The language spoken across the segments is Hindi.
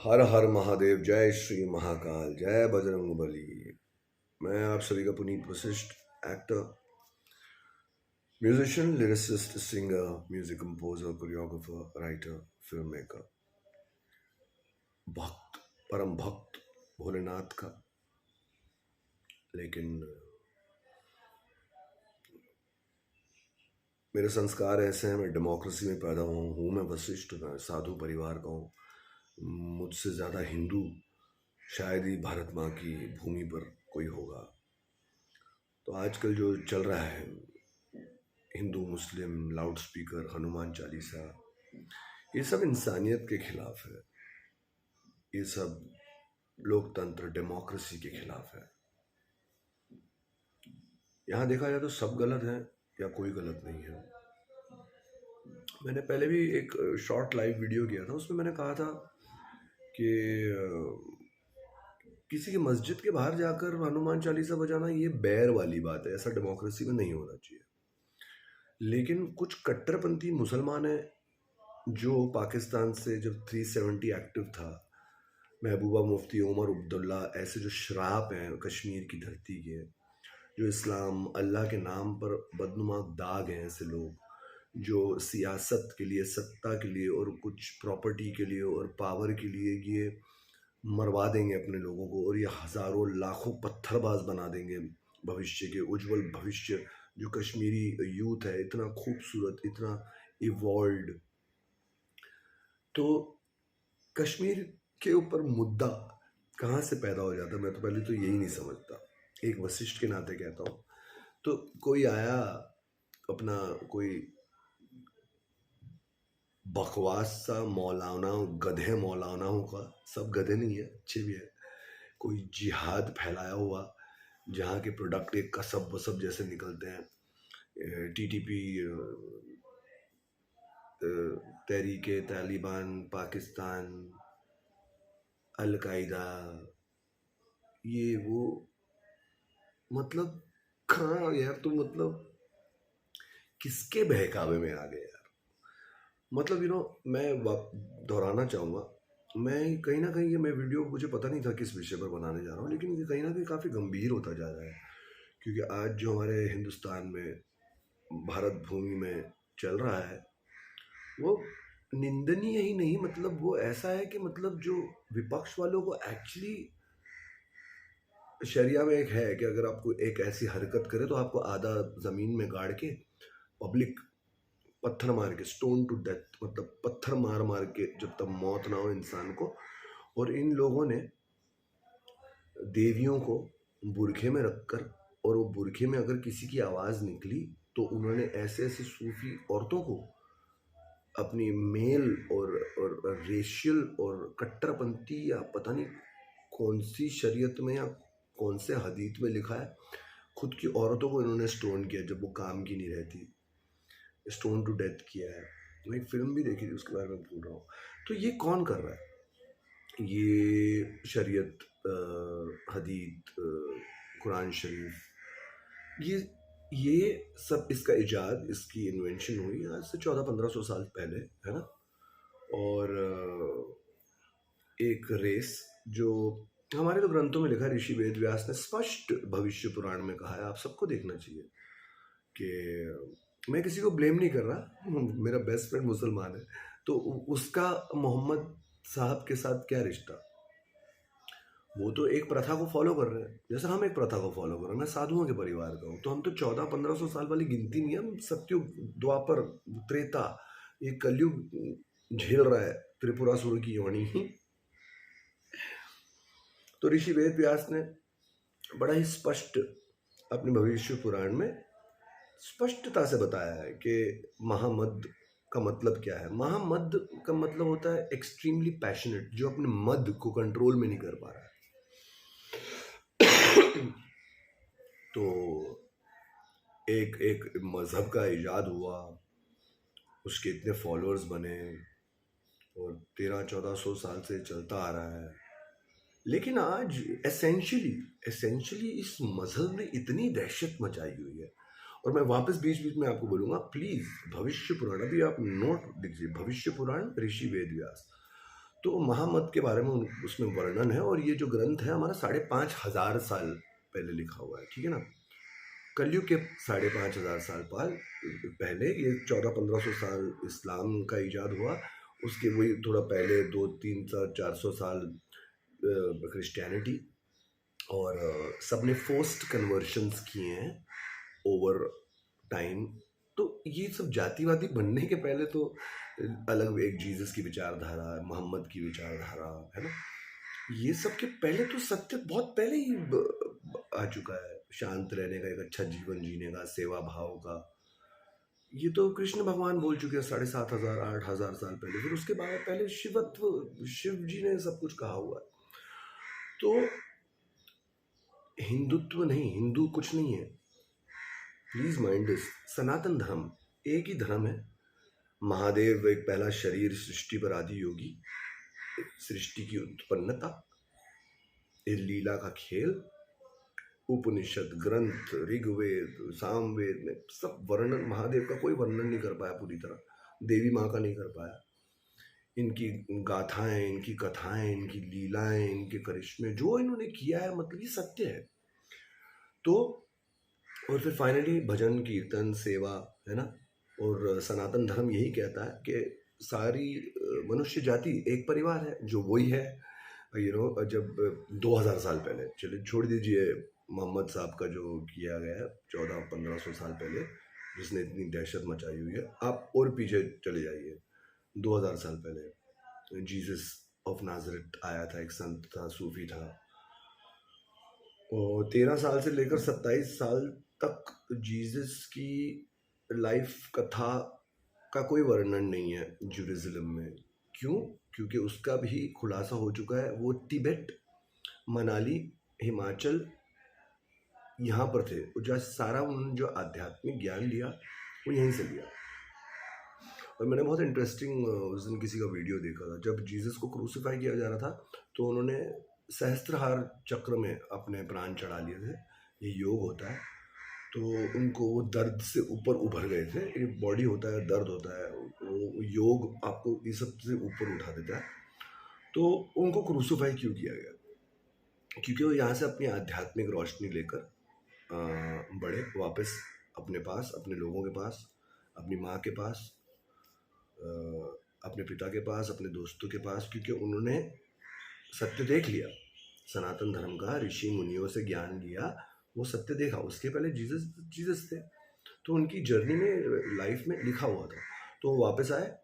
हर हर महादेव, जय श्री महाकाल, जय बजरंगबली। मैं आप सभी का Puneet Vashishtha, actor, musician, lyricist, singer, music composer, choreographer, writer, film maker, भक्त, परम भक्त भोलेनाथ का। लेकिन मेरे संस्कार ऐसे हैं, मैं डेमोक्रेसी में पैदा हुआ हूँ, मैं वशिष्ठ, मैं साधु परिवार का हूँ। मुझसे ज़्यादा हिंदू शायद ही भारत माँ की भूमि पर कोई होगा। तो आजकल जो चल रहा है, हिंदू मुस्लिम, लाउड स्पीकर, हनुमान चालीसा, ये सब इंसानियत के खिलाफ है। ये सब लोकतंत्र, डेमोक्रेसी के खिलाफ है। यहाँ देखा जाए तो सब गलत है या कोई गलत नहीं है। मैंने पहले भी एक शॉर्ट लाइव वीडियो किया था, उसमें मैंने कहा था कि किसी की मस्जिद के बाहर जाकर हनुमान चालीसा बजाना ये बैर वाली बात है, ऐसा डेमोक्रेसी में नहीं होना चाहिए। लेकिन कुछ कट्टरपंथी मुसलमान हैं जो पाकिस्तान से जब 370 एक्टिव था, महबूबा मुफ्ती, उमर अब्दुल्ला, ऐसे जो शराब हैं कश्मीर की धरती के, जो इस्लाम अल्लाह के नाम पर बदनुमा दाग हैं, ऐसे लोग जो सियासत के लिए, सत्ता के लिए और कुछ प्रॉपर्टी के लिए और पावर के लिए ये मरवा देंगे अपने लोगों को, और ये हज़ारों लाखों पत्थरबाज बना देंगे भविष्य के, उज्जवल भविष्य। जो कश्मीरी यूथ है, इतना खूबसूरत, इतना इवॉल्व। तो कश्मीर के ऊपर मुद्दा कहाँ से पैदा हो जाता है, मैं तो पहले तो यही नहीं समझता। एक वशिष्ठ के नाते कहता हूँ। तो कोई आया अपना, कोई बकवास सा मौलाना, गधे मौलानाओं का, सब गधे नहीं है, अच्छे भी है, कोई जिहाद फैलाया हुआ, जहाँ के प्रोडक्ट एक कसब वसब जैसे निकलते हैं, टीटीपी, तहरीके तालिबान पाकिस्तान, अलकायदा, ये वो, मतलब कहाँ यार, तो मतलब किसके बहकावे में आ गए यार। मतलब मैं दोहराना चाहूँगा, मैं कहीं ना कहीं, ये मैं वीडियो, मुझे पता नहीं था किस विषय पर बनाने जा रहा हूँ, लेकिन ये कहीं ना कहीं काफ़ी गंभीर होता जा रहा है। क्योंकि आज जो हमारे हिंदुस्तान में, भारत भूमि में चल रहा है, वो निंदनीय ही नहीं, मतलब वो ऐसा है कि मतलब जो विपक्ष वालों को एक्चुअली, शरिया में एक है कि अगर आपको एक ऐसी हरकत करे तो आपको आधा ज़मीन में गाड़ के, पब्लिक पत्थर मार के, स्टोन टू डेथ, मतलब पत्थर मार मार के, जब तक मौत ना हो इंसान को। और इन लोगों ने देवियों को बुरखे में रखकर, और वो बुरखे में अगर किसी की आवाज़ निकली तो उन्होंने ऐसे ऐसे सूफी औरतों को अपनी मेल और रेशियल और कट्टरपंथी, या पता नहीं कौन सी शरीयत में या कौन से हदीत में लिखा है, खुद की औरतों को इन्होंने स्टोन किया जब वो काम की नहीं रहती, स्टोन टू डेथ किया है। मैं एक फिल्म भी देखी थी, उसके बारे में बोल रहा हूँ। तो ये कौन कर रहा है? ये शरीयत, हदीत, कुरान शरीफ, ये सब, इसका इजाद, इसकी इन्वेंशन हुई आज से 1400-1500 साल पहले, है ना। और एक रेस, जो हमारे तो ग्रंथों में लिखा, ऋषि वेद व्यास ने स्पष्ट भविष्य पुराण में कहा है, आप सबको देखना चाहिए। कि मैं किसी को ब्लेम नहीं कर रहा, मेरा बेस्ट फ्रेंड मुसलमान है, तो उसका मोहम्मद साहब के साथ क्या रिश्ता? वो तो एक प्रथा को फॉलो कर रहे हैं, जैसे हम एक प्रथा को फॉलो कर रहे हैं। मैं साधुओं के परिवार का हूँ, तो हम तो 1400-1500 साल वाली गिनती नहीं है, हम सत्युग, द्वापर, त्रेता, ये कलयुग झेल रहा है, त्रिपुरासुर की योनि। तो ऋषि वेद व्यास ने बड़ा ही स्पष्ट अपने भविष्य पुराण में स्पष्टता से बताया है कि महामद का मतलब क्या है। महामद का मतलब होता है एक्सट्रीमली पैशनेट, जो अपने मद को कंट्रोल में नहीं कर पा रहा है। तो एक एक मजहब का इजाद हुआ, उसके इतने फॉलोअर्स बने, और 1300-1400 साल से चलता आ रहा है। लेकिन आज एसेंशियली इस मजहब ने इतनी दहशत मचाई हुई है। और मैं वापस बीच बीच में आपको बोलूंगा, प्लीज भविष्य पुराण, अभी आप नोट दीजिए, भविष्य पुराण ऋषि वेद व्यास, तो महामत के बारे में उसमें वर्णन है, और ये जो ग्रंथ है हमारा 5,500 साल पहले लिखा हुआ है, ठीक है ना। कलयुग के 5,500 साल पहले, ये 1400-1500 साल इस्लाम का इजाद हुआ, उसके वही थोड़ा पहले 200-300-400 साल क्रिश्चियनिटी, और सब ने फोर्स्ड कन्वर्शंस किए हैं ओवर टाइम। तो ये सब जातिवादी बनने के पहले तो अलग एक जीसस की विचारधारा, मोहम्मद की विचारधारा है ना, ये सब के पहले तो सत्य बहुत पहले ही आ चुका है। शांत रहने का, एक अच्छा जीवन जीने का, सेवा भाव का, ये तो कृष्ण भगवान बोल चुके हैं 7,500-8,000 साल पहले। फिर उसके बाद पहले शिवत्व, शिव जी ने सब कुछ कहा हुआ है। तो हिंदुत्व नहीं, हिंदू कुछ नहीं है, प्लीज माइंड दिस। सनातन धर्म एक ही धर्म है। महादेव एक पहला शरीर, सृष्टि पर आदि योगी, सृष्टि की उत्पन्नता, इस लीला का खेल, उपनिषद ग्रंथ, ऋग्वेद, सामवेद में सब वर्णन, महादेव का कोई वर्णन नहीं कर पाया पूरी तरह, देवी माँ का नहीं कर पाया। इनकी गाथाएं, इनकी कथाएं, इनकी लीलाएं, इनके करिश्मे, जो इन्होंने किया है, मतलब ये सत्य है। तो और फिर फाइनली भजन, कीर्तन, सेवा, है ना। और सनातन धर्म यही कहता है कि सारी मनुष्य जाति एक परिवार है, जो वही है। जब 2000 साल पहले, चलिए छोड़ दीजिए मोहम्मद साहब का जो किया गया है 1400-1500 साल पहले, जिसने इतनी दहशत मचाई हुई है, आप और पीछे चले जाइए। 2000 साल पहले जीसस ऑफ नाजरेथ आया था, एक संत था, सूफी था, और 13 साल से लेकर 27 साल तक जीसस की लाइफ कथा का कोई वर्णन नहीं है ज्यूरिज्लम में। क्यों? क्योंकि उसका भी खुलासा हो चुका है। वो तिब्बत, मनाली, हिमाचल, यहाँ पर थे, जो सारा उन्होंने जो आध्यात्मिक ज्ञान लिया वो यहीं से लिया। और मैंने बहुत इंटरेस्टिंग उस दिन किसी का वीडियो देखा था, जब जीसस को क्रूसीफाई किया जा रहा था, तो उन्होंने सहस्त्रहार चक्र में अपने प्राण चढ़ा लिए थे। ये योग होता है, तो उनको वो दर्द से ऊपर उभर गए थे। एक बॉडी होता है, दर्द होता है, वो योग आपको इस सब से ऊपर उठा देता है। तो उनको क्रूसीफाई क्यों किया गया? क्योंकि वो यहाँ से अपनी आध्यात्मिक रोशनी लेकर बढ़े वापस अपने पास, अपने लोगों के पास, अपनी माँ के पास, अपने पिता के पास, अपने दोस्तों के पास, क्योंकि उन्होंने सत्य देख लिया। सनातन धर्म का ऋषि मुनियों से ज्ञान लिया, वो सत्य देखा। उसके पहले जीसस थे, तो उनकी जर्नी में, लाइफ में लिखा हुआ था। तो वो वापस आए,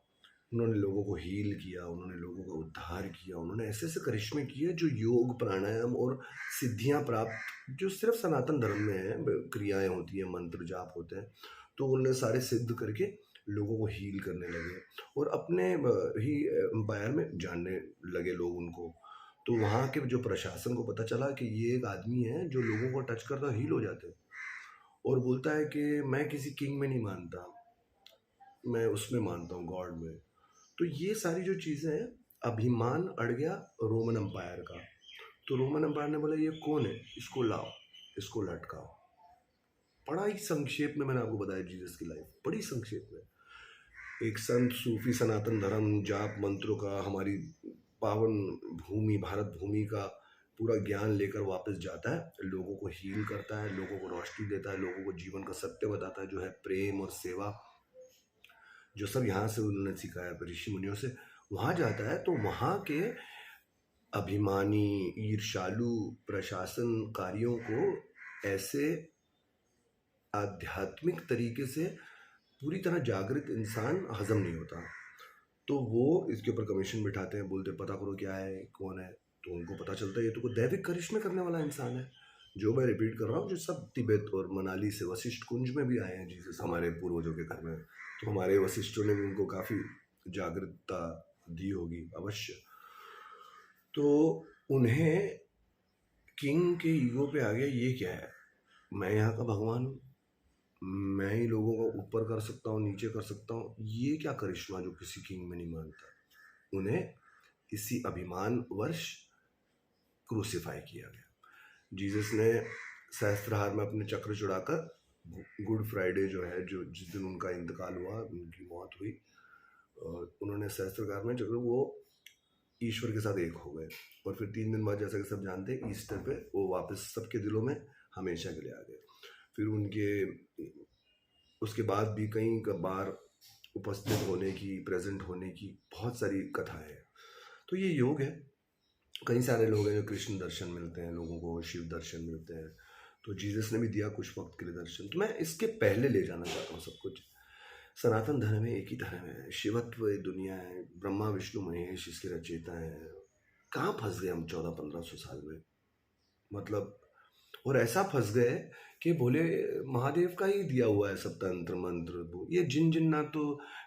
उन्होंने लोगों को हील किया, उन्होंने लोगों का उद्धार किया, उन्होंने ऐसे ऐसे करिश्मे किए जो योग, प्राणायाम और सिद्धियां प्राप्त, जो सिर्फ सनातन धर्म में है, क्रियाएं होती हैं, मंत्र जाप होते हैं, तो उन्होंने सारे सिद्ध करके लोगों को हील करने लगे, और अपने ही एम्पायर में जानने लगे लोग उनको। तो वहाँ के जो प्रशासन को पता चला कि ये एक आदमी है जो लोगों को टच करता हील हो जाते हैं, और बोलता है कि मैं किसी किंग में नहीं मानता, मैं उसमें मानता हूँ, गॉड में। तो ये सारी जो चीज़ें हैं, अभिमान अड़ गया रोमन एम्पायर का। तो रोमन एम्पायर ने बोला ये कौन है, इसको लाओ, इसको लटकाओ। बड़ा ही संक्षेप में मैंने आपको बताया जीसस की लाइफ, बड़ी संक्षेप में। एक संत सूफी सनातन धर्म, जाप मंत्रों का, हमारी पावन भूमि, भारत भूमि का पूरा ज्ञान लेकर वापस जाता है, लोगों को हील करता है, लोगों को रोशनी देता है, लोगों को जीवन का सत्य बताता है, जो है प्रेम और सेवा, जो सब यहाँ से उन्होंने सीखा है ऋषि मुनियों से। वहाँ जाता है तो वहाँ के अभिमानी, ईर्ष्यालु प्रशासनकारियों को ऐसे आध्यात्मिक तरीके से पूरी तरह जागृत इंसान हजम नहीं होता। तो वो इसके ऊपर कमीशन बिठाते हैं, बोलते पता करो क्या है, कौन है। तो उनको पता चलता है ये तो कोई दैविक करिश्मे करने वाला इंसान है। जो मैं रिपीट कर रहा हूँ, जो सब तिब्बत और मनाली से, वशिष्ठ कुंज में भी आए हैं जीसस, हमारे पूर्वजों के घर में। तो हमारे वशिष्ठों ने भी उनको काफ़ी जागृतता दी होगी अवश्य। तो उन्हें किंग के ईगो पे आ गया, ये क्या है, मैं यहाँ का भगवान हूँ, मैं ही लोगों को ऊपर कर सकता हूँ, नीचे कर सकता हूँ, ये क्या करिश्मा जो किसी किंग में नहीं मानता। उन्हें इसी अभिमान वर्ष क्रूसीफाई किया गया। जीसस ने सहस्त्रहार में अपने चक्र चुड़ाकर, गुड फ्राइडे जो है, जो जिस दिन उनका इंतकाल हुआ, उनकी मौत हुई, उन्होंने सहस्त्रहार में चक्र, वो ईश्वर के साथ एक हो गए। और फिर 3 दिन बाद, जैसा कि सब जानते हैं, ईस्टर पे वो वापस सबके दिलों में हमेशा के लिए आ गए। फिर उनके उसके बाद भी कई बार उपस्थित होने की, प्रेजेंट होने की बहुत सारी कथाएं हैं। तो ये योग है। कई सारे लोग हैं जो कृष्ण दर्शन मिलते हैं लोगों को, शिव दर्शन मिलते हैं, तो जीसस ने भी दिया कुछ वक्त के लिए दर्शन। तो मैं इसके पहले ले जाना चाहता हूँ सब कुछ। सनातन धर्म में एक ही धर्म है, शिवत्व दुनिया है, ब्रह्मा विष्णु महेश इसके रचयिता हैं। कहाँ फंस गए हम 1400-1500 साल में, मतलब। और ऐसा फंस गए कि भोले महादेव का ही दिया हुआ है सब तंत्र मंत्र। ये जिन जिन्नात तो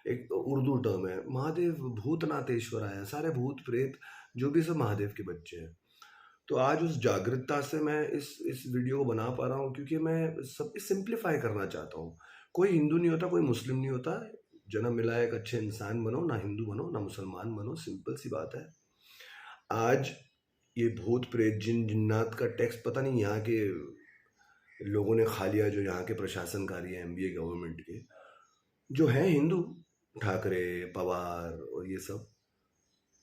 एक उर्दू टर्म है, महादेव भूतनाथेश्वर आया, सारे भूत प्रेत जो भी सब महादेव के बच्चे हैं। तो आज उस जागृतता से मैं इस वीडियो को बना पा रहा हूँ, क्योंकि मैं सब सिंप्लीफाई करना चाहता हूँ। कोई हिंदू नहीं होता, कोई मुस्लिम नहीं होता। जन्म मिला है, एक अच्छे इंसान बनो, ना हिंदू बनो ना मुसलमान बनो, सिंपल सी बात है। आज ये भूत प्रेत जिन जिन्नात का टेक्स्ट पता नहीं यहाँ के लोगों ने खा लिया, जो यहाँ के प्रशासनकारी हैं, एमबीए गवर्नमेंट के, जो हैं हिंदू, ठाकरे, पवार और ये सब,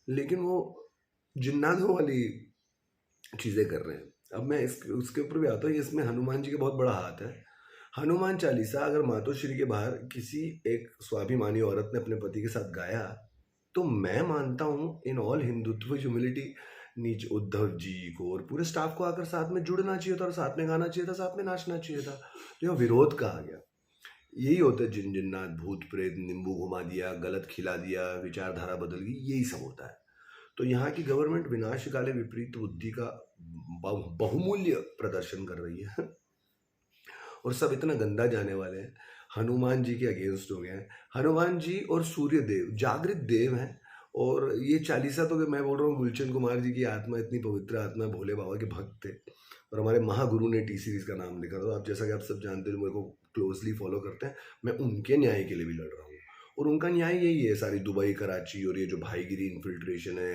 लेकिन वो जिन्नातों वाली चीज़ें कर रहे हैं। अब मैं उसके ऊपर भी आता हूँ। इसमें हनुमान जी का बहुत बड़ा हाथ है। हनुमान चालीसा अगर मातोश्री के बाहर किसी एक स्वाभिमानी औरत ने अपने पति के साथ गाया, तो मैं मानता हूँ इन ऑल हिंदुत्व ह्यूमिलिटी, नीच उद्धव जी को और पूरे स्टाफ को आकर साथ में जुड़ना चाहिए था, और साथ में गाना चाहिए था, साथ में नाचना चाहिए था। तो यह विरोध कहा गया। यही होता है जिन जिन्नात, भूत प्रेत, नींबू घुमा दिया, गलत खिला दिया, विचारधारा बदल गई, यही सब होता है। तो यहाँ की गवर्नमेंट विनाश काले विपरीत बुद्धि का बहुमूल्य प्रदर्शन कर रही है। और सब इतना गंदा जाने वाले हैं, हनुमान जी के अगेंस्ट हो गए हैं। हनुमान जी और सूर्य देव जागृत देव हैं। और ये चालीसा तो मैं बोल रहा हूँ, गुलचंद कुमार जी की आत्मा इतनी पवित्र आत्मा, भोले बाबा के भक्त थे, और हमारे महागुरु ने टी सीरीज का नाम लिखा था। आप जैसा कि आप सब जानते हो, मेरे को क्लोजली फॉलो करते हैं, मैं उनके न्याय के लिए भी लड़ रहा हूँ। और उनका न्याय यही है, सारी दुबई कराची और ये जो भाईगिरी इन्फिल्ट्रेशन है,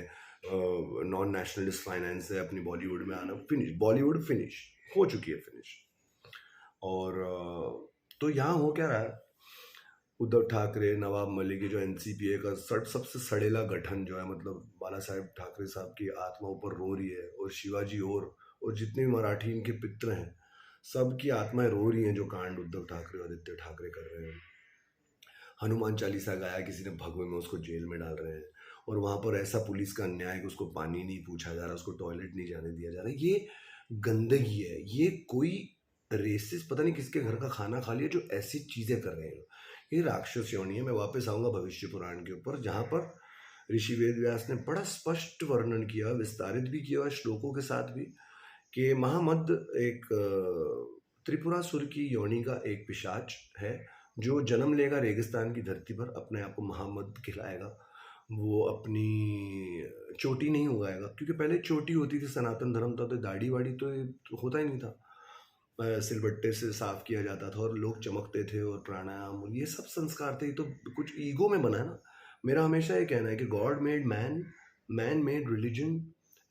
नॉन नेशनलिस्ट फाइनेंस है, अपनी बॉलीवुड में आना, फिनिश, बॉलीवुड फिनिश हो चुकी है, फिनिश। और तो यहाँ हो क्या रहा है, उद्धव ठाकरे, नवाब मलिक, जो एनसीपीए का सबसे सड़ेला गठन जो है, मतलब बाला साहेब ठाकरे साहब की आत्मा ऊपर रो रही है, और शिवाजी और जितने भी मराठी इनके पित्र हैं, सब की आत्माएं रो रही हैं, जो कांड उद्धव ठाकरे और आदित्य ठाकरे कर रहे हैं। हनुमान चालीसा गाया किसी ने भगवे में, उसको जेल में डाल रहे हैं। और वहाँ पर ऐसा पुलिस का अन्याय कि उसको पानी नहीं पूछा जा रहा, उसको टॉयलेट नहीं जाने दिया जा रहा। ये गंदगी है। ये कोई रेसिस पता नहीं किसके घर का खाना खा लिया जो ऐसी चीज़ें कर रहे हैं। ये राक्षस योनि है। मैं वापस आऊँगा भविष्य पुराण के ऊपर, जहाँ पर ऋषि वेद व्यास ने बड़ा स्पष्ट वर्णन किया, विस्तारित भी किया श्लोकों के साथ भी, कि महामद एक त्रिपुरासुर की योनि का एक पिशाच है, जो जन्म लेगा रेगिस्तान की धरती पर, अपने आप को महामद खिलाएगा। वो अपनी चोटी नहीं उगाएगा, क्योंकि पहले चोटी होती थी, सनातन धर्म था, तो दाढ़ी वाड़ी तो होता ही नहीं था, सिलबट्टे से साफ किया जाता था, और लोग चमकते थे, और प्राणायाम और ये सब संस्कार थे। ये तो कुछ ईगो में बना है ना। मेरा हमेशा ये कहना है कि God made man, man made religion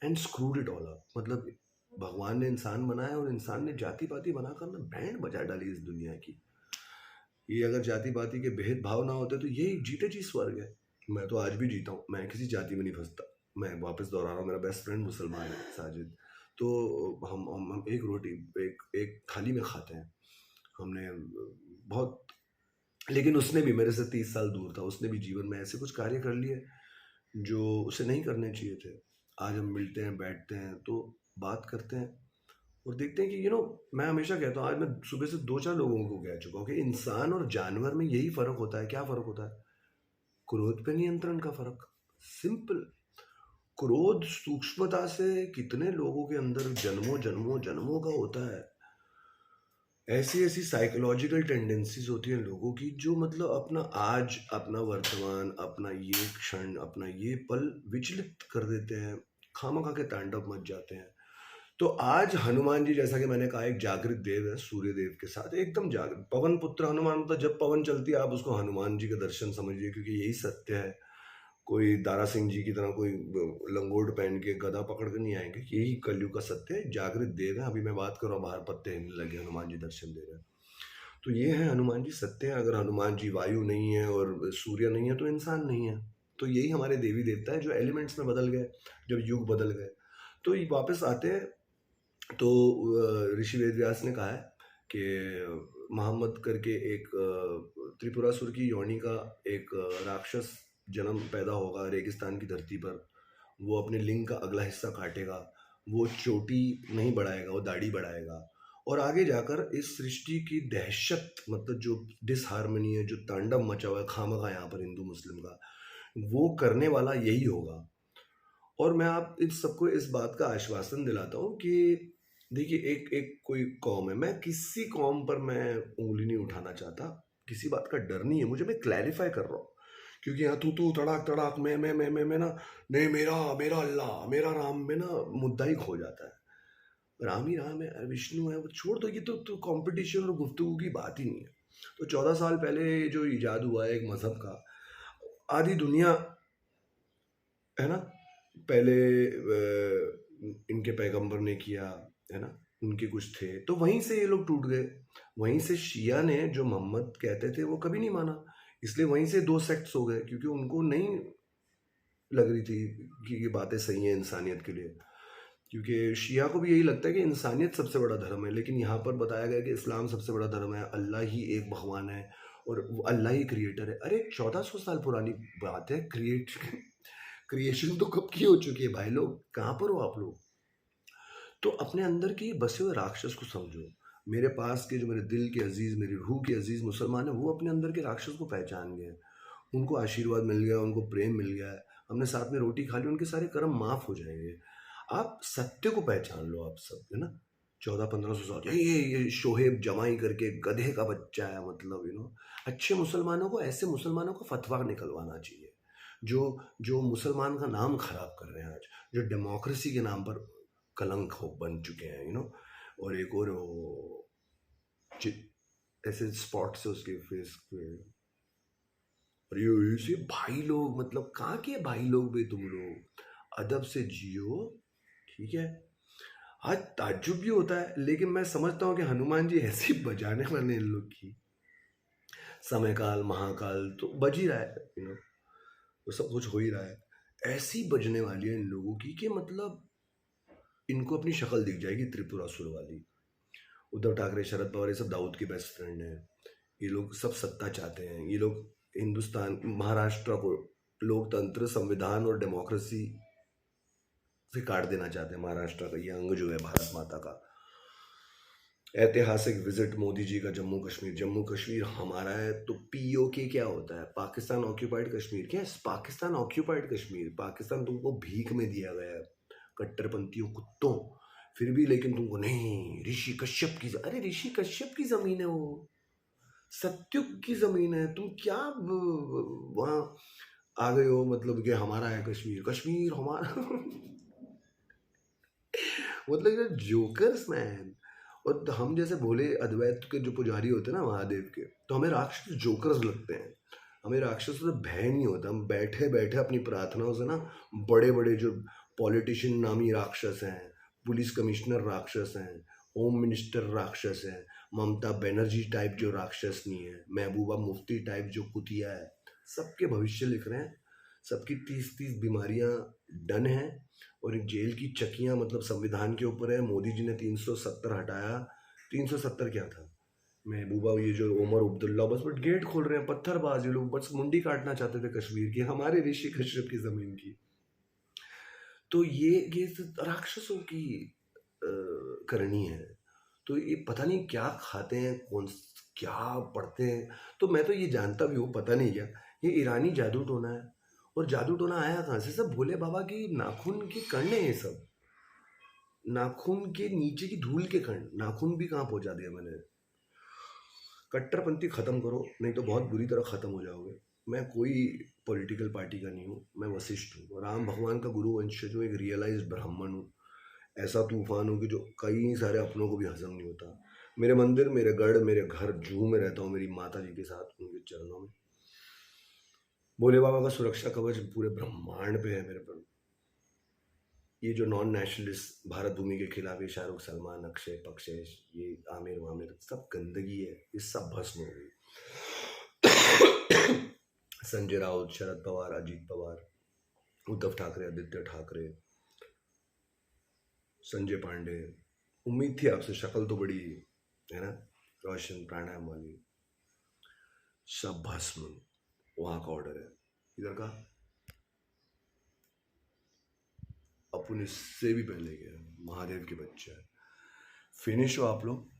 and screwed it all up. मतलब भगवान ने इंसान बनाया, और इंसान ने जाति पाति बनाकर ना बैंड बजा डाली इस दुनिया की। ये अगर जाति पाति के भेदभाव ना होते तो ये जीते जी स्वर्ग है। मैं तो आज भी जीता हूँ, मैं किसी जाति में नहीं फंसता। मैं वापस दोहरा रहा हूँ, मेरा बेस्ट फ्रेंड मुसलमान है, साजिद। तो हम एक रोटी एक थाली में खाते हैं। हमने बहुत, लेकिन उसने भी मेरे से 30 साल दूर था, उसने भी जीवन में ऐसे कुछ कार्य कर लिए जो उसे नहीं करने चाहिए थे। आज हम मिलते हैं, बैठते हैं, तो बात करते हैं, और देखते हैं कि मैं हमेशा कहता हूँ, आज मैं सुबह से 2-4 लोगों को कह चुका हूँ कि इंसान और जानवर में यही फ़र्क होता है। क्या फ़र्क होता है? क्रोध पे नियंत्रण का फ़र्क। सिंपल। क्रोध सूक्ष्मता से कितने लोगों के अंदर जन्मों जन्मों जन्मों का होता है। ऐसी ऐसी साइकोलॉजिकल टेंडेंसीज होती हैं लोगों की, जो मतलब अपना आज, अपना वर्तमान, अपना ये क्षण, अपना ये पल विचलित कर देते हैं, खामखा के तांडव मच जाते हैं। तो आज हनुमान जी, जैसा कि मैंने कहा, एक जागृत देव है, सूर्य देव के साथ एकदम जागृत। पवन पुत्र हनुमान, मतलब जब पवन चलती है आप उसको हनुमान जी का दर्शन समझिए, क्योंकि यही सत्य है। कोई दारा सिंह जी की तरह कोई लंगोट पहन के गदा पकड़ कर नहीं आएंगे। यही कलयुग का सत्य है, जागृत देव है। अभी मैं बात कर रहा हूँ, बाहर पत्ते हिलने लगे, हनुमान जी दर्शन दे रहे हैं। तो ये है हनुमान जी, सत्य है। अगर हनुमान जी वायु नहीं है और सूर्य नहीं है तो इंसान नहीं है। तो यही हमारे देवी देवता है जो एलिमेंट्स में बदल गए जब युग बदल गए। तो ये वापस आते हैं, तो ऋषि वेदव्यास ने कहा है कि मोहम्मद करके एक त्रिपुरासुर की योनि का एक राक्षस जन्म पैदा होगा रेगिस्तान की धरती पर। वो अपने लिंग का अगला हिस्सा काटेगा, वो चोटी नहीं बढ़ाएगा, वो दाढ़ी बढ़ाएगा, और आगे जाकर इस सृष्टि की दहशत, मतलब जो डिसहार्मनी है, जो तांडव मचा हुआ है खामखा यहाँ पर हिंदू मुस्लिम का, वो करने वाला यही होगा। और मैं आप इन सबको इस बात का आश्वासन दिलाता हूँ कि देखिए, एक एक कोई कौम है, मैं किसी कौम पर मैं उंगली नहीं उठाना चाहता, किसी बात का डर नहीं है मुझे, मैं क्लैरिफाई कर रहा हूँ। क्योंकि यहाँ तू तड़ाक तड़ाक मैं ना, नहीं मेरा मेरा अल्लाह मेरा राम में ना मुद्दा ही खो जाता है। राम ही राम है, विष्णु है, वो छोड़ दो, ये तो कंपटीशन और गुफ्तगू की बात ही नहीं है। तो 14 साल पहले जो इजाद हुआ है एक मजहब का, आधी दुनिया है ना, पहले इनके पैगंबर ने किया है ना, उनके कुछ थे, तो वहीं से ये लोग टूट गए। वहीं से शिया ने जो मोहम्मद कहते थे वो कभी नहीं माना, इसलिए वहीं से 2 सेक्ट्स हो गए, क्योंकि उनको नहीं लग रही थी कि ये बातें सही हैं इंसानियत के लिए। क्योंकि शिया को भी यही लगता है कि इंसानियत सबसे बड़ा धर्म है, लेकिन यहाँ पर बताया गया कि इस्लाम सबसे बड़ा धर्म है, अल्लाह ही एक भगवान है और वो अल्लाह ही क्रिएटर है। अरे 1400 साल पुरानी बात है, क्रिएशन तो कब की हो चुकी है भाई लोग, कहाँ पर हो आप लोग? तो अपने अंदर के बसे हुए राक्षस को समझो। मेरे पास के जो मेरे दिल के अजीज, मेरी रूह के अजीज मुसलमान है, वो अपने अंदर के राक्षस को पहचान गए, उनको आशीर्वाद मिल गया, उनको प्रेम मिल गया है, हमने साथ में रोटी खा ली, उनके सारे कर्म माफ हो जाएंगे। आप सत्य को पहचान लो, आप सब है ना। 1400-1500 साल ये शोहेब जमाई करके गधे का बच्चा है, मतलब अच्छे मुसलमानों को, ऐसे मुसलमानों को फतवा निकलवाना चाहिए जो जो मुसलमान का नाम खराब कर रहे हैं आज, जो डेमोक्रेसी के नाम पर कलंक हो बन चुके हैं। और एक और ऐसे स्पॉट से उसके फेस पे, और ये ऐसे भाई लोग, मतलब कहाँ के भाई लोग भी तुम लोग, अदब से जियो, ठीक है। आज ताज्जुब भी होता है, लेकिन मैं समझता हूँ कि हनुमान जी ऐसे बजाने वाले इन लोग की, समय काल महाकाल तो बज ही रहा है, तो सब कुछ हो ही रहा है, ऐसी बजने वाली है इन लोगों की कि मतलब इनको अपनी शक्ल दिख जाएगी त्रिपुरासुर वाली। उद्धव ठाकरे, शरद पवार, ये सब दाऊद के बेस्ट फ्रेंड हैं, ये लोग सब सत्ता चाहते हैं, ये लोग हिंदुस्तान, महाराष्ट्र को लोकतंत्र, संविधान और डेमोक्रेसी से काट देना चाहते हैं। महाराष्ट्र का ये अंग जो है भारत माता का। ऐतिहासिक विजिट मोदी जी का जम्मू कश्मीर, जम्मू कश्मीर हमारा है, तो पीओके क्या होता है? पाकिस्तान ऑक्यूपाइड कश्मीर। क्या पाकिस्तान ऑक्यूपाइड कश्मीर? पाकिस्तान तुमको भीख में दिया गया है कट्टरपंथियों कुत्तों, फिर भी लेकिन तुमको नहीं, ऋषि कश्यप की, अरे ऋषि कश्यप की जमीन है वो, सत्युग की जमीन है, तुम क्या वहां आ गए हो, मतलब कि हमारा है कश्मीर, कश्मीर हमारा मतलब ये जोकर्स मैन। और हम जैसे भोले अद्वैत के जो पुजारी होते हैं ना महादेव के, तो हमें राक्षस जोकर्स लगते हैं, हमें राक्षसों से भय नहीं होता। हम बैठे बैठे अपनी प्रार्थनाओं से ना, बड़े बड़े जो पॉलिटिशियन नामी राक्षस हैं, पुलिस कमिश्नर राक्षस हैं, होम मिनिस्टर राक्षस हैं, ममता बनर्जी टाइप जो राक्षस नहीं है, महबूबा मुफ्ती टाइप जो कुतिया है, सबके भविष्य लिख रहे हैं, सबकी 30-30 बीमारियां डन हैं, और एक जेल की चकियां मतलब संविधान के ऊपर है। मोदी जी ने 370 हटाया, 370 क्या था, महबूबा ये जो उमर अब्दुल्ला, बस गेट खोल रहे हैं, पत्थरबाज ये लोग, बस मुंडी काटना चाहते थे कश्मीर की, हमारे ऋषि कश्यप की जमीन की। तो ये राक्षसों की करनी है। तो ये पता नहीं क्या खाते हैं, कौन क्या पढ़ते हैं, तो मैं तो ये जानता भी हूँ, पता नहीं क्या ये ईरानी जादू टोना है। और जादू टोना आया कहाँ से? सब भोले बाबा की नाखून के कण है, ये सब नाखून के नीचे की धूल के कण, नाखून भी कहाँ पहुंचा दिया मैंने। कट्टरपंथी खत्म करो, नहीं तो बहुत बुरी तरह खत्म हो जाओगे। मैं कोई पॉलिटिकल पार्टी का नहीं हूँ, मैं वशिष्ठ हूँ, राम भगवान का गुरु वंशज हूँ, एक रियलाइज ब्राह्मण हूँ। ऐसा तूफान हो कि जो कई सारे अपनों को भी हजम नहीं होता। मेरे मंदिर, मेरे गढ़, मेरे घर, जू में रहता हूँ मेरी माता जी के साथ, उनके चरणों में। भोले बाबा का सुरक्षा कवच पूरे ब्रह्मांड पे है मेरे पर। ये जो नॉन नेशनलिस्ट भारत भूमि के खिलाफ, ये शाहरुख, सलमान, अक्षय, पक्षेश, ये आमिर वामिर, सब गंदगी है, ये सब भस्म हो गई। संजय राउत, शरद पवार, अजीत पवार, उद्धव ठाकरे, आदित्य ठाकरे, संजय पांडे। उम्मीद थी आपसे, शक्ल तो बड़ी है ना, रोशन प्राणायाम वाली। सब भस्म। वहां का ऑर्डर है, इधर का अपन इससे भी पहले गया, महादेव के बच्चे हैं। फिनिश हो आप लोग।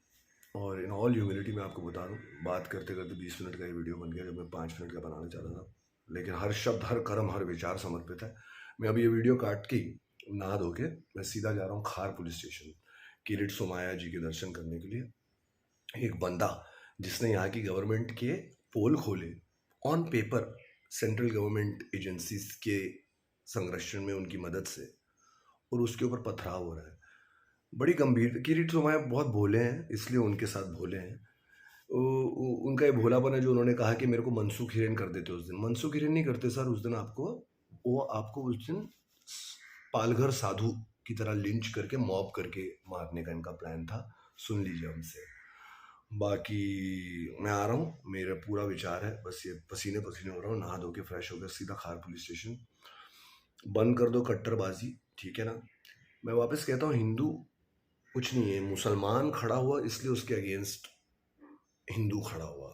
और इन ऑल ह्यूमिलिटी मैं आपको बता दूं, बात करते करते 20 मिनट का ये वीडियो बन गया, जब मैं 5 मिनट का बनाना चाहता था। लेकिन हर शब्द, हर कर्म, हर विचार समर्पित है। मैं अभी ये वीडियो काट के नहा धो के मैं सीधा जा रहा हूँ खार पुलिस स्टेशन, किरीट सोमाया जी के दर्शन करने के लिए। एक बंदा जिसने यहाँ की गवर्नमेंट के पोल खोले, on paper central government agencies के संरक्षण में उनकी मदद से, और उसके ऊपर पथराव हो रहा है। बड़ी गंभीर। किरीट सोमाया बहुत भोले हैं, इसलिए उनके साथ भोले हैं। उनका ये भोलापन है जो उन्होंने कहा कि मेरे को मनसूख हिरेन कर देते उस दिन। मनसूख हिरेन नहीं करते सर उस दिन आपको, वो आपको उस दिन पालघर साधु की तरह लिंच करके, मॉब करके मारने का इनका प्लान था। सुन लीजिए हमसे। बाकी मैं आ रहा हूँ, मेरा पूरा विचार है, बस ये पसीने पसीने हो रहा हूँ, नहा धो के फ्रेश हो गया, सीधा खार पुलिस स्टेशन। बंद कर दो कट्टरबाजी, ठीक है ना। मैं वापस कहता हूँ, हिंदू कुछ नहीं है, मुसलमान खड़ा हुआ इसलिए उसके अगेंस्ट हिंदू खड़ा हुआ।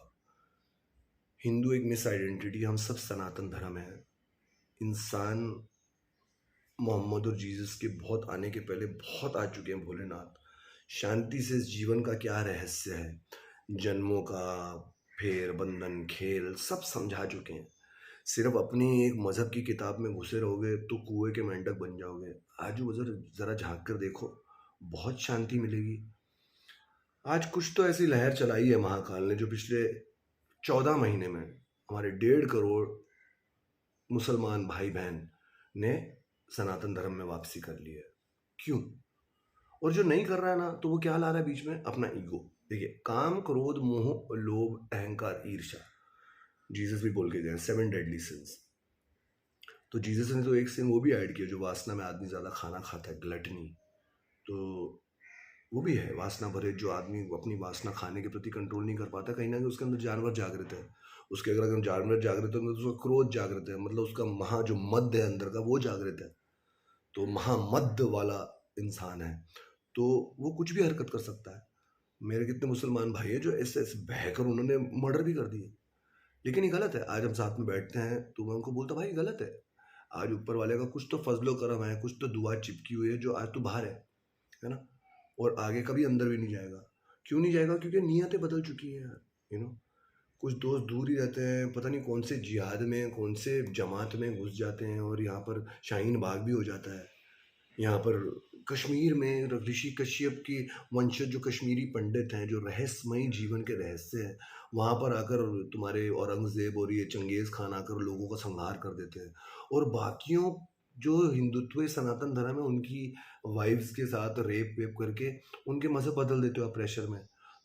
हिंदू एक मिस आइडेंटिटी, हम सब सनातन धर्म है। इंसान मोहम्मद और जीसस के बहुत आने के पहले बहुत आ चुके हैं। भोलेनाथ शांति से इस जीवन का क्या रहस्य है, जन्मों का फेर बंधन खेल सब समझा चुके हैं। सिर्फ अपनी एक मजहब की किताब में घुसे रहोगे तो कुएं के मेंढक बन जाओगे। आजू बाजू जरा झांक कर देखो, बहुत शांति मिलेगी। आज कुछ तो ऐसी लहर चलाई है महाकाल ने, जो पिछले 14 महीने में हमारे 1.5 करोड़ मुसलमान भाई बहन ने सनातन धर्म में वापसी कर ली है। क्यों? और जो नहीं कर रहा है ना, तो वो क्या ला रहा है बीच में? अपना ईगो। देखिए, काम, क्रोध, मोह, लोभ, अहंकार, ईर्ष्या, जीसस भी बोल के गए 7 डेडली सिंस। तो जीसस ने तो एक सिन वो भी ऐड किया, जो वासना में आदमी ज्यादा खाना खाता है, ग्लटनी। तो वो भी है वासना भरे, जो आदमी अपनी वासना खाने के प्रति कंट्रोल नहीं कर पाता, कहीं ना कहीं उसके अंदर जानवर जागृत है। उसके अगर जानवर जागृत है तो उसका क्रोध जागृत है, मतलब उसका महा जो मद है अंदर का वो जागृत है। तो महामद वाला इंसान है, तो वो कुछ भी हरकत कर सकता है। मेरे कितने मुसलमान भाई है जो ऐसे ऐसे बहकर उन्होंने मर्डर भी कर दिए। लेकिन ये गलत है। आज हम साथ में बैठते हैं तो मैं उनको बोलता, भाई गलत है। आज ऊपर वाले का कुछ तो फजलो करम है, कुछ तो दुआ चिपकी हुई है, जो आज तू बाहर है ना, और आगे कभी अंदर भी नहीं जाएगा। क्यों नहीं जाएगा? क्योंकि नीयतें बदल चुकी हैं यार, कुछ दोस्त दूर ही रहते हैं, पता नहीं कौन से जिहाद में, कौन से जमात में घुस जाते हैं, और यहाँ पर शाहीन बाग भी हो जाता है। यहाँ पर कश्मीर में ऋषि कश्यप की वंशज जो कश्मीरी पंडित हैं, जो रहस्यमयी जीवन के रहस्य हैं, वहाँ पर आकर तुम्हारे औरंगजेब और ये चंगेज खान आकर लोगों का संहार कर देते हैं। और बाकियों जो हिंदुत्व सनातन धर्म है, उनकी वाइफ्स के साथ रेप वेप करके उनके मजहब बदल देते हो आप प्रेशर में।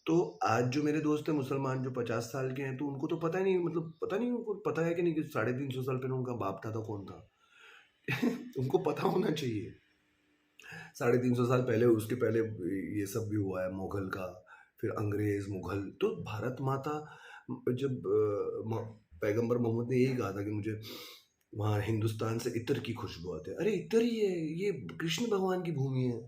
तो आज जो मेरे दोस्त हैं मुसलमान, जो 50 साल के हैं, तो उनको तो पता ही नहीं, मतलब पता नहीं, उनको पता है कि नहीं कि 350 साल पहले उनका बाप दादा कौन था। उनको पता होना चाहिए। 350 साल पहले, उसके पहले ये सब भी हुआ है, मुगल का, फिर अंग्रेज, मुगल। तो भारत माता, जब पैगंबर मोहम्मद ने यही कहा था कि मुझे वहाँ हिंदुस्तान से इत्र की खुशबू आती है। अरे इत्र ही है ये, कृष्ण भगवान की भूमि है,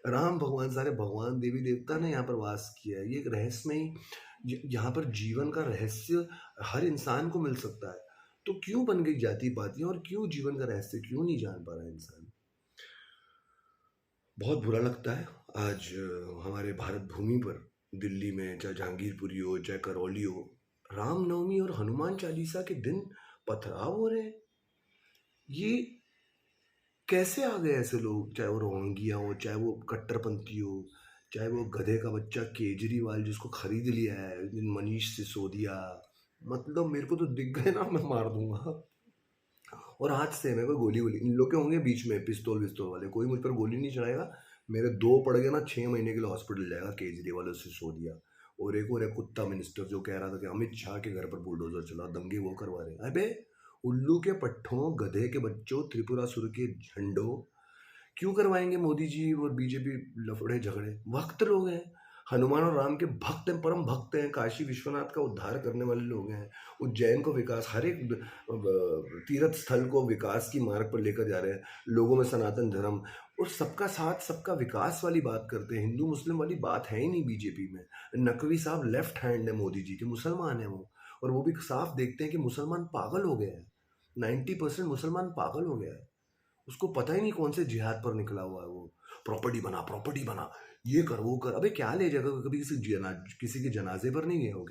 राम भगवान, सारे भगवान देवी देवता ने यहाँ पर वास किया है। ये एक रहस्यमय, यहाँ पर जीवन का रहस्य हर इंसान को मिल सकता है। तो क्यों बन गई जाति पातियां, और क्यों जीवन का रहस्य क्यों नहीं जान पा रहा इंसान? बहुत बुरा लगता है। आज हमारे भारत भूमि पर, दिल्ली में, चाहे जहांगीरपुरी हो, चाहे करौली हो, रामनवमी और हनुमान चालीसा के दिन पथराव हो रहे हैं। ये कैसे आ गए ऐसे लोग? चाहे वो रोहिंग्या हो, चाहे वो कट्टरपंथी हो, चाहे वो गधे का बच्चा केजरीवाल जिसको खरीद लिया है, मनीष सिसोदिया। मतलब मेरे को तो दिख गए ना, मैं मार दूंगा। और आज से मैं कोई गोली वोली, इन लोग के होंगे बीच में पिस्तौल विस्तौल वाले, कोई मुझ पर गोली नहीं चलाएगा। मेरे 2 पड़ गए ना, 6 महीने के लिए हॉस्पिटल जाएगा केजरीवाल और सिसोदिया। और एक कुत्ता मिनिस्टर जो कह रहा था कि अमित शाह के घर पर बुलडोजर चला, दंगे वो करवा रहे हैं। अबे उल्लू के पट्टों, गधे के बच्चों, त्रिपुरासुर के झंडों, क्यों करवाएंगे मोदी जी और बीजेपी लफड़े झगड़े? वक्त लोग हैं। हनुमान और राम के भक्त हैं, परम भक्त हैं, काशी विश्वनाथ का उद्धार करने वाले लोग हैं, उज्जैन को विकास, हर एक तीर्थ स्थल को विकास की मार्ग पर लेकर जा रहे हैं, लोगों में सनातन धर्म और सबका साथ सबका विकास वाली बात करते हैं। हिंदू मुस्लिम वाली बात है ही नहीं बीजेपी में। नकवी साहब लेफ्ट हैंड है मोदी जी के, मुसलमान है वो, और वो भी साफ देखते हैं कि मुसलमान पागल हो गए हैं। 90% मुसलमान पागल हो गया है, उसको पता ही नहीं कौन से जिहाद पर निकला हुआ है वो। प्रॉपर्टी बना, ये कर वो कर। अबे क्या ले जाएगा? कभी किसी के जनाजे पर नहीं गए हो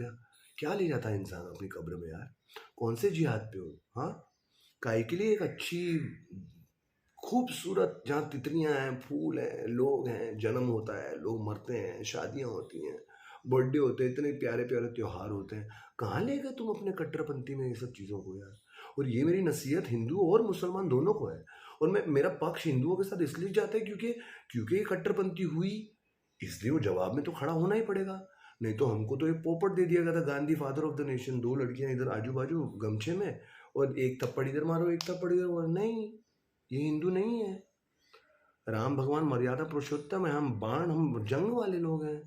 क्या ले जाता है इंसान अपनी कब्र में यार? कौन से जिहाद पे हो? हाँ, काहे के लिए एक अच्छी खूबसूरत जहाँ तितलियां हैं, फूल हैं, लोग हैं, जन्म होता है, लोग मरते हैं, शादियां होती हैं, बर्थडे होते हैं, इतने प्यारे प्यारे त्योहार होते हैं, कहाँ ले गए तुम अपने कट्टरपंथी में ये सब चीज़ों को यार? और ये मेरी नसीहत हिंदू और मुसलमान दोनों को है। और मेरा पक्ष हिंदुओं के साथ इसलिए जाता है क्योंकि ये कट्टरपंथी हुई, इसलिए वो जवाब में तो खड़ा होना ही पड़ेगा। नहीं तो हमको तो ये पोपट दे दिया गया था, Gandhi father of the nation, दो लड़कियां इधर आजू बाजू गमछे में, और एक थप्पड़ इधर मारो एक थप्पड़ इधर मारो। नहीं, ये हिंदू नहीं है। राम भगवान मर्यादा पुरुषोत्तम है, हम बाण, हम जंग वाले लोग हैं।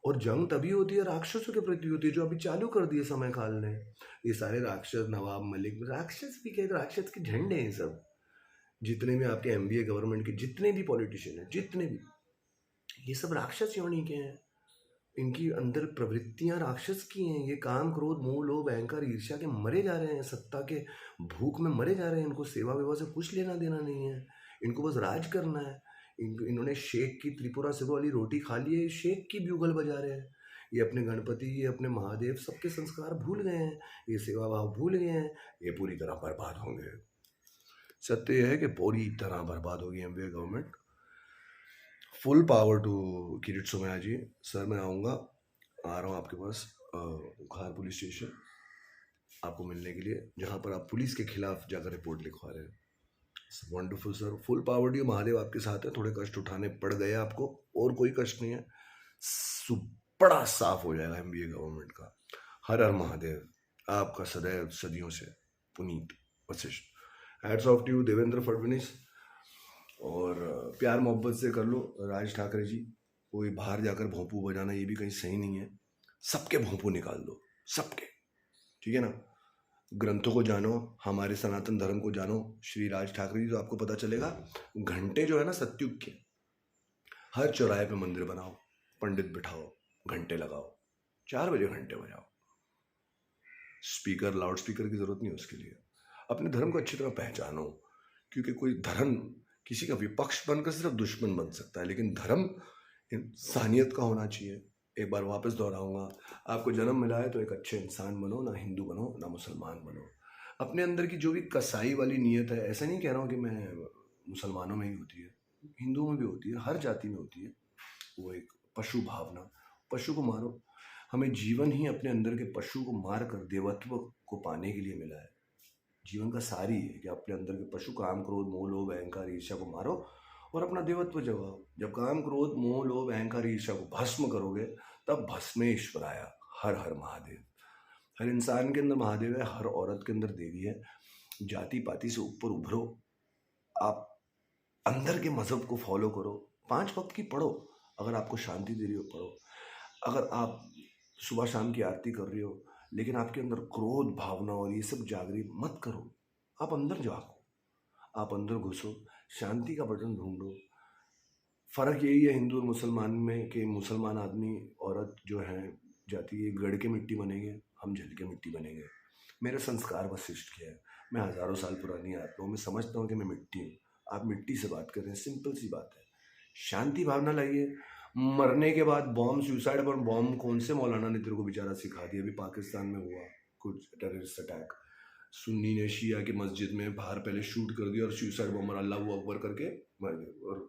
और जंग तभी होती है राक्षसों के प्रति होती है, जो अभी चालू कर दिए समय काल ने। ये सारे राक्षस, नवाब मलिक, राक्षस भी क्या, राक्षस के झंडे हैं सब। जितने भी आपके एमबीए गवर्नमेंट के जितने भी पॉलिटिशियन हैं, जितने भी, ये सब राक्षस योनि के हैं। इनकी अंदर प्रवृत्तियां राक्षस की हैं। ये काम क्रोध मोह लोभ अहंकार ईर्ष्या के मरे जा रहे हैं, सत्ता के भूख में मरे जा रहे हैं। इनको सेवा वेवा से कुछ लेना देना नहीं है, इनको बस राज करना है। इन्होंने शेख की त्रिपुरा से वाली रोटी खा ली है, शेख की ब्यूगल बजा रहे हैं। ये अपने गणपति, ये अपने महादेव, सबके संस्कार भूल गए हैं, ये सेवा भाव भूल गए हैं। ये पूरी तरह बर्बाद होंगे। सत्य यह है कि पूरी तरह बर्बाद होगी MVA government. Full power to Kirit Somaiya ji. Sir मैं आऊँगा, आ रहा हूँ आपके पास घार पुलिस स्टेशन आपको मिलने के लिए, जहाँ पर आप पुलिस के खिलाफ जाकर रिपोर्ट लिखवा रहे हैं। Wonderful sir, full power to. Mahadev आपके साथ है। थोड़े कष्ट उठाने पड़ गए आपको, और कोई कष्ट नहीं है। बड़ा साफ हो जाएगा एमबीए गवर्नमेंट का। हर हर महादेव। आपका सदैव सदियों से Puneet Vashishtha. Hats off to you Devendra Fadnavis. और प्यार मोहब्बत से कर लो राज ठाकरे जी। कोई बाहर जाकर भोंपू बजाना ये भी कहीं सही नहीं है। सबके भोंपू निकाल दो, सबके, ठीक है ना? ग्रंथों को जानो, हमारे सनातन धर्म को जानो, श्री राज ठाकरे जी, तो आपको पता चलेगा। घंटे जो है ना सत्युग के, हर चौराहे पे मंदिर बनाओ, पंडित बिठाओ, घंटे लगाओ, 4 बजे घंटे बजाओ। स्पीकर, लाउड स्पीकर की जरूरत नहीं है उसके लिए। अपने धर्म को अच्छी तरह पहचानो, क्योंकि कोई धर्म किसी का विपक्ष बनकर सिर्फ दुश्मन बन सकता है, लेकिन धर्म इंसानियत का होना चाहिए। एक बार वापस दोहराऊंगा, आपको जन्म मिला है तो एक अच्छे इंसान बनो, ना हिंदू बनो ना मुसलमान बनो। अपने अंदर की जो भी कसाई वाली नीयत है, ऐसा नहीं कह रहा हूँ कि मैं मुसलमानों में ही होती है, हिंदुओं में भी होती है, हर जाति में होती है, वो एक पशु भावना। पशु को मारो। हमें जीवन ही अपने अंदर के पशु को मार कर देवत्व को पाने के लिए मिला है। जीवन का सार ही है कि अपने अंदर के पशु काम क्रोध मोह लोभ अहंकार ईर्ष्या को मारो और अपना देवत्व जगाओ। जब काम क्रोध मोह लोभ अहंकार ईर्ष्या को भस्म करोगे, तब भस्मेश्वराया। हर हर महादेव। हर इंसान के अंदर महादेव है, हर औरत के अंदर देवी है। जाति पाति से ऊपर उभरो। आप अंदर के मजहब को फॉलो करो। 5 वक्त की पढ़ो, अगर आपको शांति दे रही हो पढ़ो। अगर आप सुबह शाम की आरती कर रही हो, लेकिन आपके अंदर क्रोध भावना और ये सब जाग रही, मत करो। आप अंदर जाओ, आप अंदर घुसो, शांति का बटन ढूंढो। फर्क यही है हिंदू और मुसलमान में कि मुसलमान आदमी औरत जो है जाती है गड़ के मिट्टी बनेंगे, हम जल के मिट्टी बनेंगे। मेरे संस्कार वशिष्ठ के है। मैं हजारों साल पुरानी आत्मा हूँ। मैं समझता हूँ कि मैं मिट्टी हूँ, आप मिट्टी से बात कर रहे हैं। सिंपल सी बात है, शांति भावना लाइए। मरने के बाद बॉम्ब, सुसाइड पर बॉम्ब कौन से मौलाना ने तेरे को बेचारा सिखा दिया? अभी पाकिस्तान में हुआ कुछ टेररिस्ट अटैक, सुन्नी ने शिया की मस्जिद में बाहर पहले शूट कर दिया और सुसाइड बॉम्बर अल्लाह अकबर करके मर गए। और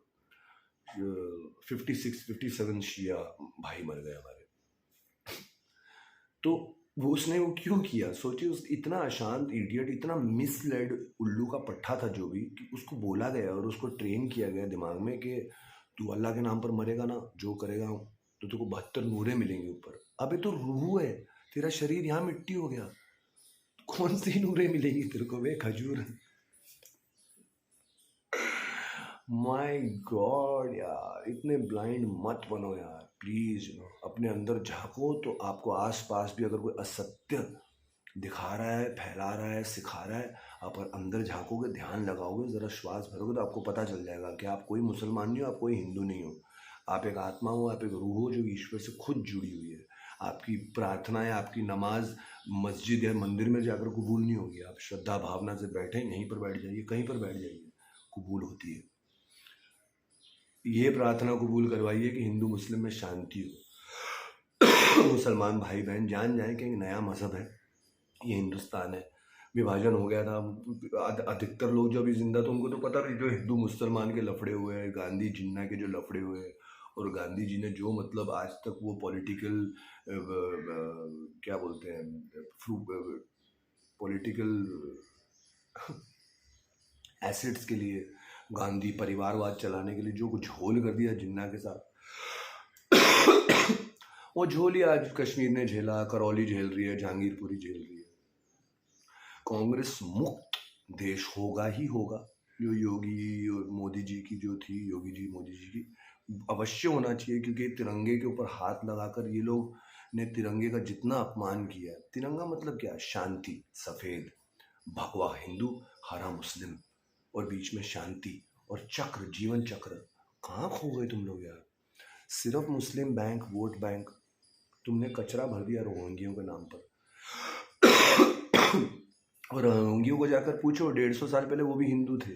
56-57 शिया भाई मर गए हमारे। तो उसने वो क्यों किया? सोचिए, उस इतना अशांत इडियट, इतना मिसलेड उल्लू का पट्टा था जो भी, कि उसको बोला गया और उसको ट्रेन किया गया दिमाग में कि तू अल्लाह के नाम पर मरेगा ना, जो करेगा तो तुझको 72 नूरें मिलेंगी ऊपर। अबे तो रूह है, तेरा शरीर यहाँ मिट्टी हो गया, कौन सी नूरें मिलेंगी तेरे को? वे खजूर। माय गॉड यार, इतने ब्लाइंड मत बनो यार, प्लीज। अपने अंदर झांको तो आपको आसपास भी अगर कोई असत्य दिखा रहा है, फैला रहा है, सिखा रहा है, आप अंदर झांकोगे, ध्यान लगाओगे, जरा श्वास भरोगे तो आपको पता चल जाएगा कि आप कोई मुसलमान नहीं हो, आप कोई हिंदू नहीं हो। आप एक आत्मा हो, आप एक रूह हो जो ईश्वर से खुद जुड़ी हुई है। आपकी प्रार्थना या आपकी नमाज मस्जिद या मंदिर में जाकर कबूल नहीं होगी। आप श्रद्धा भावना से बैठे, यहीं पर बैठ जाइए, कहीं पर बैठ जाइए, कबूल होती है। ये प्रार्थना कबूल करवाइए कि हिंदू मुस्लिम में शांति हो। मुसलमान भाई बहन जान जाए कि एक नया मज़हब है, ये हिंदुस्तान है। विभाजन हो गया था, अधिकतर लोग जो अभी जिंदा थे उनको तो पता भी, जो हिंदू मुसलमान के लफड़े हुए हैं, गांधी जिन्ना के जो लफड़े हुए हैं, और गांधी जी ने जो मतलब आज तक वो पॉलिटिकल क्या बोलते हैं, पॉलिटिकल एसेट्स के लिए, गांधी परिवारवाद चलाने के लिए जो कुछ झोल कर दिया जिन्ना के साथ, वो झोल ही आज कश्मीर ने झेला, करौली झेल रही है, जहांगीरपुरी झेल रही है। कांग्रेस मुक्त देश होगा ही होगा। जो योगी और मोदी जी की जो थी, योगी जी मोदी जी की अवश्य होना चाहिए, क्योंकि तिरंगे के ऊपर हाथ लगाकर ये लोग ने तिरंगे का जितना अपमान किया। तिरंगा मतलब क्या? शांति, सफेद, भगवा हिंदू, हरा मुस्लिम, और बीच में शांति और चक्र, जीवन चक्र। कहाँ खो गए तुम लोग यार? सिर्फ मुस्लिम बैंक, वोट बैंक, तुमने कचरा भर दिया रोहिंग्यों के नाम पर। और रोहिंग्यों को जाकर पूछो, 150 साल पहले वो भी हिंदू थे,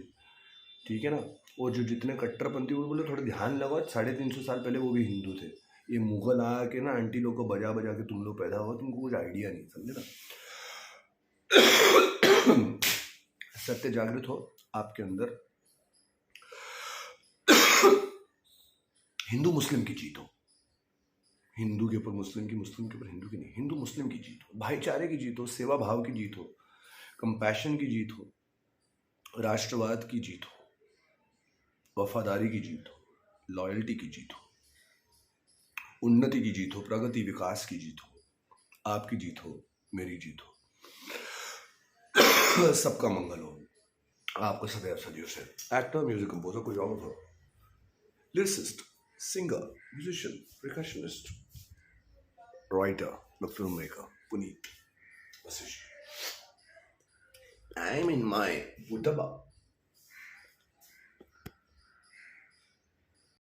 ठीक है ना? और जो जितने कट्टरपंथी, वो बोले थोड़ा ध्यान लगाओ, 350 साल पहले वो भी हिंदू थे। ये मुगल आके ना आंटी लोग को बजा बजा के तुम लोग पैदा हुआ, तुमको कुछ आइडिया नहीं, समझे ना? सत्य जागृत हो आपके अंदर। हिंदू मुस्लिम की जीत हो, हिंदू के ऊपर मुस्लिम की, मुस्लिम के ऊपर हिंदू की नहीं, हिंदू मुस्लिम की जीत हो, भाईचारे की जीत हो, सेवा भाव की जीत हो, कंपैशन की जीत हो, राष्ट्रवाद की जीत हो, वफादारी की जीत हो, लॉयल्टी की जीत हो, उन्नति की जीत हो, प्रगति विकास की जीत हो, आपकी जीत हो, मेरी जीत हो, सबका मंगल हो। आपको सदैव सदियों से एक्टर, म्यूजिक कंपोजर, कोई और हो, lyricist, singer, musician, percussionist, writer, the filmmaker, Puneet Vasish. I'm in my Buddha